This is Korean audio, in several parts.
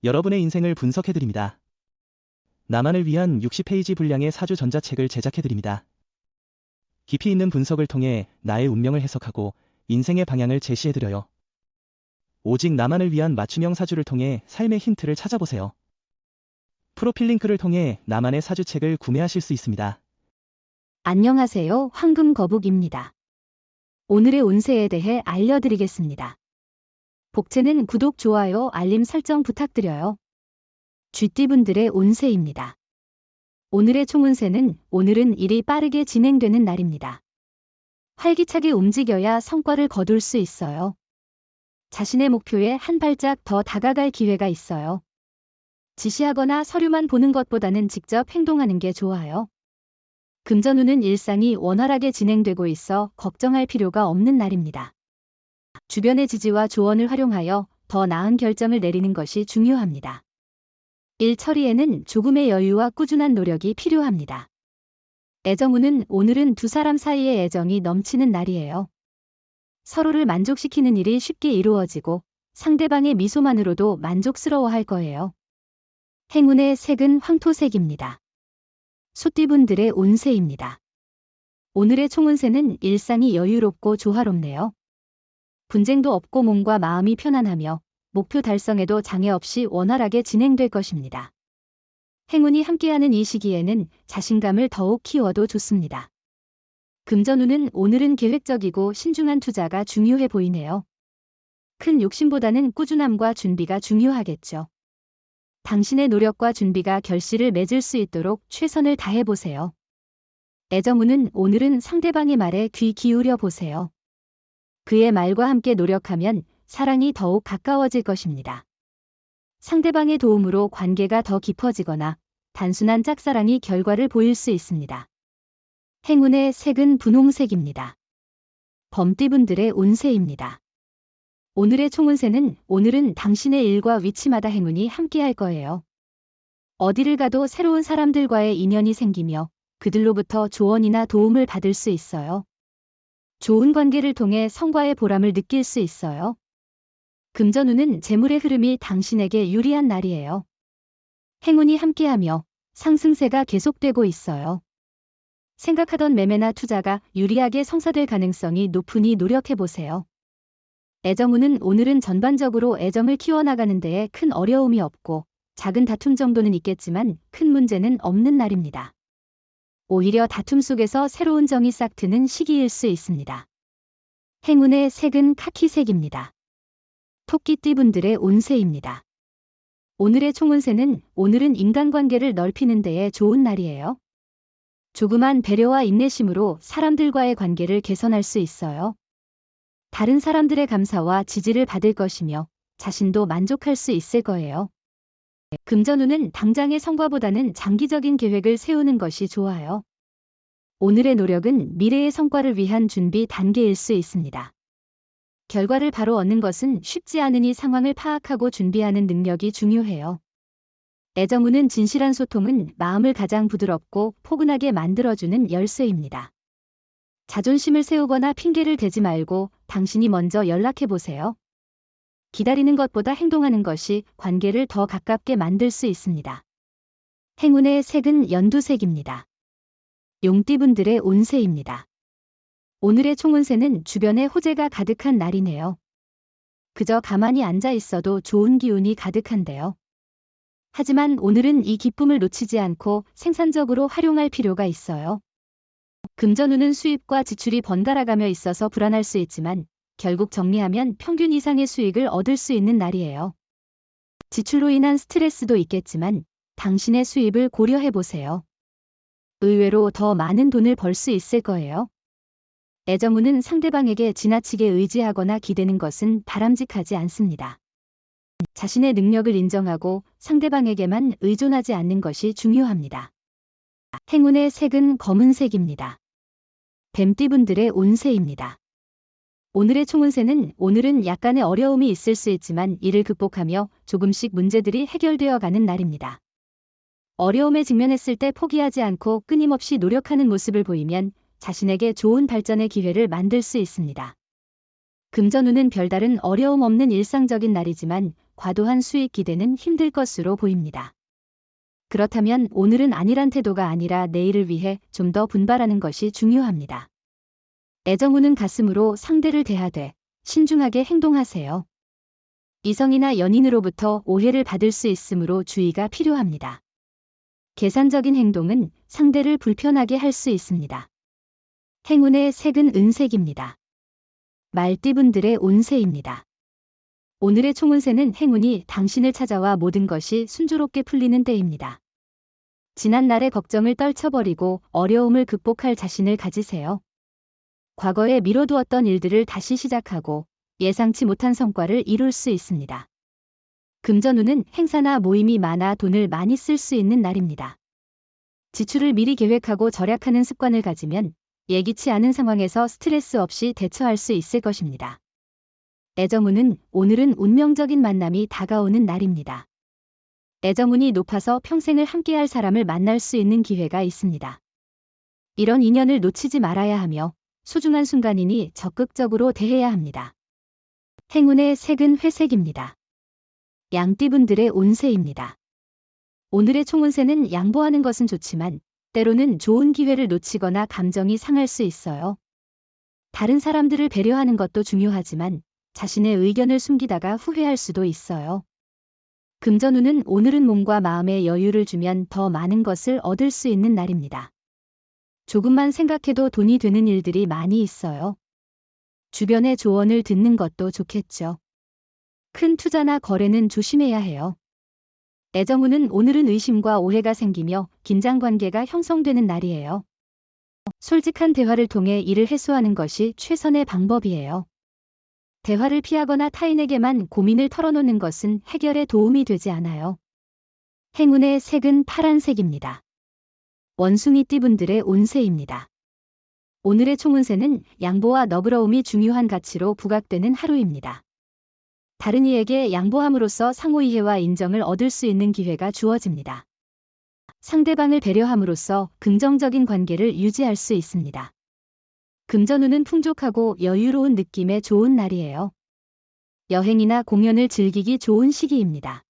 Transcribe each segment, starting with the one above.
여러분의 인생을 분석해드립니다. 나만을 위한 60페이지 분량의 사주 전자책을 제작해드립니다. 깊이 있는 분석을 통해 나의 운명을 해석하고 인생의 방향을 제시해드려요. 오직 나만을 위한 맞춤형 사주를 통해 삶의 힌트를 찾아보세요. 프로필 링크를 통해 나만의 사주책을 구매하실 수 있습니다. 안녕하세요. 황금거북입니다. 오늘의 운세에 대해 알려드리겠습니다. 복채는 구독, 좋아요, 알림 설정 부탁드려요. 쥐띠분들의 운세입니다. 오늘의 총운세는 오늘은 일이 빠르게 진행되는 날입니다. 활기차게 움직여야 성과를 거둘 수 있어요. 자신의 목표에 한 발짝 더 다가갈 기회가 있어요. 지시하거나 서류만 보는 것보다는 직접 행동하는 게 좋아요. 금전운은 일상이 원활하게 진행되고 있어 걱정할 필요가 없는 날입니다. 주변의 지지와 조언을 활용하여 더 나은 결정을 내리는 것이 중요합니다. 일 처리에는 조금의 여유와 꾸준한 노력이 필요합니다. 애정운은 오늘은 두 사람 사이의 애정이 넘치는 날이에요. 서로를 만족시키는 일이 쉽게 이루어지고 상대방의 미소만으로도 만족스러워할 거예요. 행운의 색은 황토색입니다. 소띠분들의 운세입니다. 오늘의 총운세는 일상이 여유롭고 조화롭네요. 분쟁도 없고 몸과 마음이 편안하며 목표 달성에도 장애 없이 원활하게 진행될 것입니다. 행운이 함께하는 이 시기에는 자신감을 더욱 키워도 좋습니다. 금전운은 오늘은 계획적이고 신중한 투자가 중요해 보이네요. 큰 욕심보다는 꾸준함과 준비가 중요하겠죠. 당신의 노력과 준비가 결실을 맺을 수 있도록 최선을 다해보세요. 애정운은 오늘은 상대방의 말에 귀 기울여 보세요. 그의 말과 함께 노력하면 사랑이 더욱 가까워질 것입니다. 상대방의 도움으로 관계가 더 깊어지거나 단순한 짝사랑이 결과를 보일 수 있습니다. 행운의 색은 분홍색입니다. 범띠분들의 운세입니다. 오늘의 총운세는 오늘은 당신의 일과 위치마다 행운이 함께할 거예요. 어디를 가도 새로운 사람들과의 인연이 생기며 그들로부터 조언이나 도움을 받을 수 있어요. 좋은 관계를 통해 성과의 보람을 느낄 수 있어요. 금전운은 재물의 흐름이 당신에게 유리한 날이에요. 행운이 함께하며 상승세가 계속되고 있어요. 생각하던 매매나 투자가 유리하게 성사될 가능성이 높으니 노력해보세요. 애정운은 오늘은 전반적으로 애정을 키워나가는 데에 큰 어려움이 없고 작은 다툼 정도는 있겠지만 큰 문제는 없는 날입니다. 오히려 다툼 속에서 새로운 정이 싹 트는 시기일 수 있습니다. 행운의 색은 카키색입니다. 토끼띠분들의 운세입니다. 오늘의 총운세는 오늘은 인간관계를 넓히는 데에 좋은 날이에요. 조그만 배려와 인내심으로 사람들과의 관계를 개선할 수 있어요. 다른 사람들의 감사와 지지를 받을 것이며 자신도 만족할 수 있을 거예요. 금전운은 당장의 성과보다는 장기적인 계획을 세우는 것이 좋아요. 오늘의 노력은 미래의 성과를 위한 준비 단계일 수 있습니다. 결과를 바로 얻는 것은 쉽지 않으니 상황을 파악하고 준비하는 능력이 중요해요. 애정운은 진실한 소통은 마음을 가장 부드럽고 포근하게 만들어주는 열쇠입니다. 자존심을 세우거나 핑계를 대지 말고 당신이 먼저 연락해보세요. 기다리는 것보다 행동하는 것이 관계를 더 가깝게 만들 수 있습니다. 행운의 색은 연두색입니다. 용띠분들의 운세입니다. 오늘의 총운세는 주변에 호재가 가득한 날이네요. 그저 가만히 앉아 있어도 좋은 기운이 가득한데요. 하지만 오늘은 이 기쁨을 놓치지 않고 생산적으로 활용할 필요가 있어요. 금전운은 수입과 지출이 번갈아가며 있어서 불안할 수 있지만 결국 정리하면 평균 이상의 수익을 얻을 수 있는 날이에요. 지출로 인한 스트레스도 있겠지만 당신의 수입을 고려해보세요. 의외로 더 많은 돈을 벌 수 있을 거예요. 애정운은 상대방에게 지나치게 의지하거나 기대는 것은 바람직하지 않습니다. 자신의 능력을 인정하고 상대방에게만 의존하지 않는 것이 중요합니다. 행운의 색은 검은색입니다. 뱀띠분들의 운세입니다. 오늘의 총운세는 오늘은 약간의 어려움이 있을 수 있지만 이를 극복하며 조금씩 문제들이 해결되어 가는 날입니다. 어려움에 직면했을 때 포기하지 않고 끊임없이 노력하는 모습을 보이면 자신에게 좋은 발전의 기회를 만들 수 있습니다. 금전운은 별다른 어려움 없는 일상적인 날이지만 과도한 수익 기대는 힘들 것으로 보입니다. 그렇다면 오늘은 아니란 태도가 아니라 내일을 위해 좀 더 분발하는 것이 중요합니다. 애정우는 가슴으로 상대를 대하되 신중하게 행동하세요. 이성이나 연인으로부터 오해를 받을 수 있으므로 주의가 필요합니다. 계산적인 행동은 상대를 불편하게 할 수 있습니다. 행운의 색은 은색입니다. 말띠분들의 운세입니다. 오늘의 총운세는 행운이 당신을 찾아와 모든 것이 순조롭게 풀리는 때입니다. 지난날의 걱정을 떨쳐버리고 어려움을 극복할 자신을 가지세요. 과거에 미뤄두었던 일들을 다시 시작하고 예상치 못한 성과를 이룰 수 있습니다. 금전운은 행사나 모임이 많아 돈을 많이 쓸 수 있는 날입니다. 지출을 미리 계획하고 절약하는 습관을 가지면 예기치 않은 상황에서 스트레스 없이 대처할 수 있을 것입니다. 애정운은 오늘은 운명적인 만남이 다가오는 날입니다. 애정운이 높아서 평생을 함께할 사람을 만날 수 있는 기회가 있습니다. 이런 인연을 놓치지 말아야 하며 소중한 순간이니 적극적으로 대해야 합니다. 행운의 색은 회색입니다. 양띠분들의 운세입니다. 오늘의 총운세는 양보하는 것은 좋지만 때로는 좋은 기회를 놓치거나 감정이 상할 수 있어요. 다른 사람들을 배려하는 것도 중요하지만 자신의 의견을 숨기다가 후회할 수도 있어요. 금전운은 오늘은 몸과 마음에 여유를 주면 더 많은 것을 얻을 수 있는 날입니다. 조금만 생각해도 돈이 되는 일들이 많이 있어요. 주변의 조언을 듣는 것도 좋겠죠. 큰 투자나 거래는 조심해야 해요. 애정운은 오늘은 의심과 오해가 생기며 긴장 관계가 형성되는 날이에요. 솔직한 대화를 통해 이를 해소하는 것이 최선의 방법이에요. 대화를 피하거나 타인에게만 고민을 털어놓는 것은 해결에 도움이 되지 않아요. 행운의 색은 파란색입니다. 원숭이띠분들의 운세입니다. 오늘의 총운세는 양보와 너그러움이 중요한 가치로 부각되는 하루입니다. 다른 이에게 양보함으로써 상호이해와 인정을 얻을 수 있는 기회가 주어집니다. 상대방을 배려함으로써 긍정적인 관계를 유지할 수 있습니다. 금전운은 풍족하고 여유로운 느낌의 좋은 날이에요. 여행이나 공연을 즐기기 좋은 시기입니다.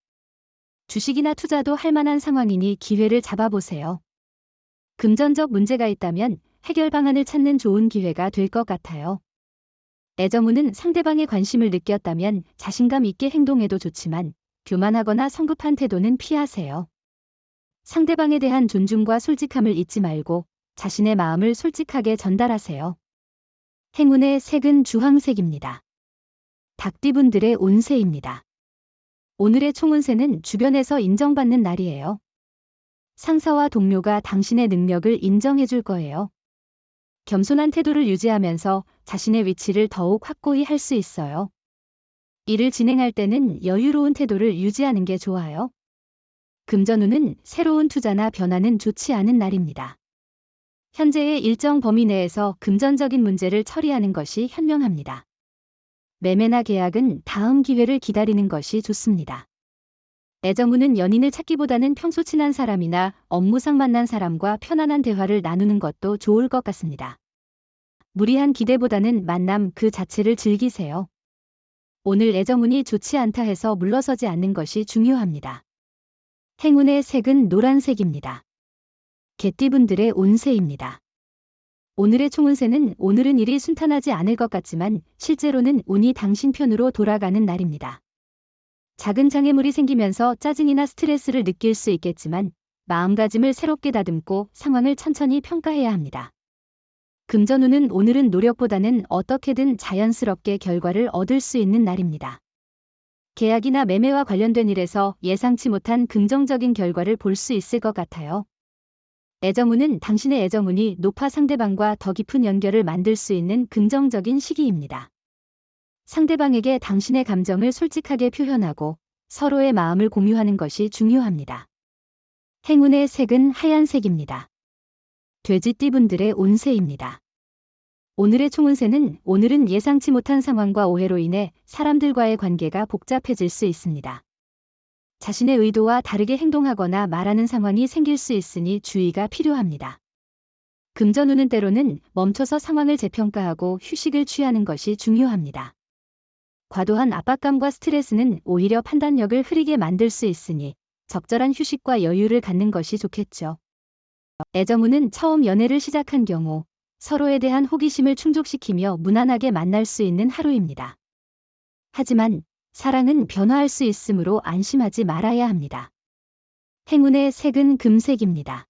주식이나 투자도 할 만한 상황이니 기회를 잡아보세요. 금전적 문제가 있다면 해결 방안을 찾는 좋은 기회가 될 것 같아요. 애정운은 상대방의 관심을 느꼈다면 자신감 있게 행동해도 좋지만 교만하거나 성급한 태도는 피하세요. 상대방에 대한 존중과 솔직함을 잊지 말고 자신의 마음을 솔직하게 전달하세요. 행운의 색은 주황색입니다. 닭띠분들의 운세입니다. 오늘의 총운세는 주변에서 인정받는 날이에요. 상사와 동료가 당신의 능력을 인정해줄 거예요. 겸손한 태도를 유지하면서 자신의 위치를 더욱 확고히 할 수 있어요. 일을 진행할 때는 여유로운 태도를 유지하는 게 좋아요. 금전운은 새로운 투자나 변화는 좋지 않은 날입니다. 현재의 일정 범위 내에서 금전적인 문제를 처리하는 것이 현명합니다. 매매나 계약은 다음 기회를 기다리는 것이 좋습니다. 애정운은 연인을 찾기보다는 평소 친한 사람이나 업무상 만난 사람과 편안한 대화를 나누는 것도 좋을 것 같습니다. 무리한 기대보다는 만남 그 자체를 즐기세요. 오늘 애정운이 좋지 않다 해서 물러서지 않는 것이 중요합니다. 행운의 색은 노란색입니다. 개띠분들의 운세입니다. 오늘의 총운세는 오늘은 일이 순탄하지 않을 것 같지만 실제로는 운이 당신 편으로 돌아가는 날입니다. 작은 장애물이 생기면서 짜증이나 스트레스를 느낄 수 있겠지만 마음가짐을 새롭게 다듬고 상황을 천천히 평가해야 합니다. 금전운은 오늘은 노력보다는 어떻게든 자연스럽게 결과를 얻을 수 있는 날입니다. 계약이나 매매와 관련된 일에서 예상치 못한 긍정적인 결과를 볼 수 있을 것 같아요. 애정운은 당신의 애정운이 높아 상대방과 더 깊은 연결을 만들 수 있는 긍정적인 시기입니다. 상대방에게 당신의 감정을 솔직하게 표현하고 서로의 마음을 공유하는 것이 중요합니다. 행운의 색은 하얀색입니다. 돼지띠분들의 운세입니다. 오늘의 총운세는 오늘은 예상치 못한 상황과 오해로 인해 사람들과의 관계가 복잡해질 수 있습니다. 자신의 의도와 다르게 행동하거나 말하는 상황이 생길 수 있으니 주의가 필요합니다. 금전운은 때로는 멈춰서 상황을 재평가하고 휴식을 취하는 것이 중요합니다. 과도한 압박감과 스트레스는 오히려 판단력을 흐리게 만들 수 있으니 적절한 휴식과 여유를 갖는 것이 좋겠죠. 애정운은 처음 연애를 시작한 경우 서로에 대한 호기심을 충족시키며 무난하게 만날 수 있는 하루입니다. 하지만 사랑은 변화할 수 있으므로 안심하지 말아야 합니다. 행운의 색은 금색입니다.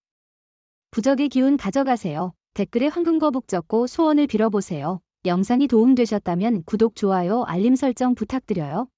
부적의 기운 가져가세요. 댓글에 황금거북 적고 소원을 빌어보세요. 영상이 도움되셨다면 구독, 좋아요, 알림 설정 부탁드려요.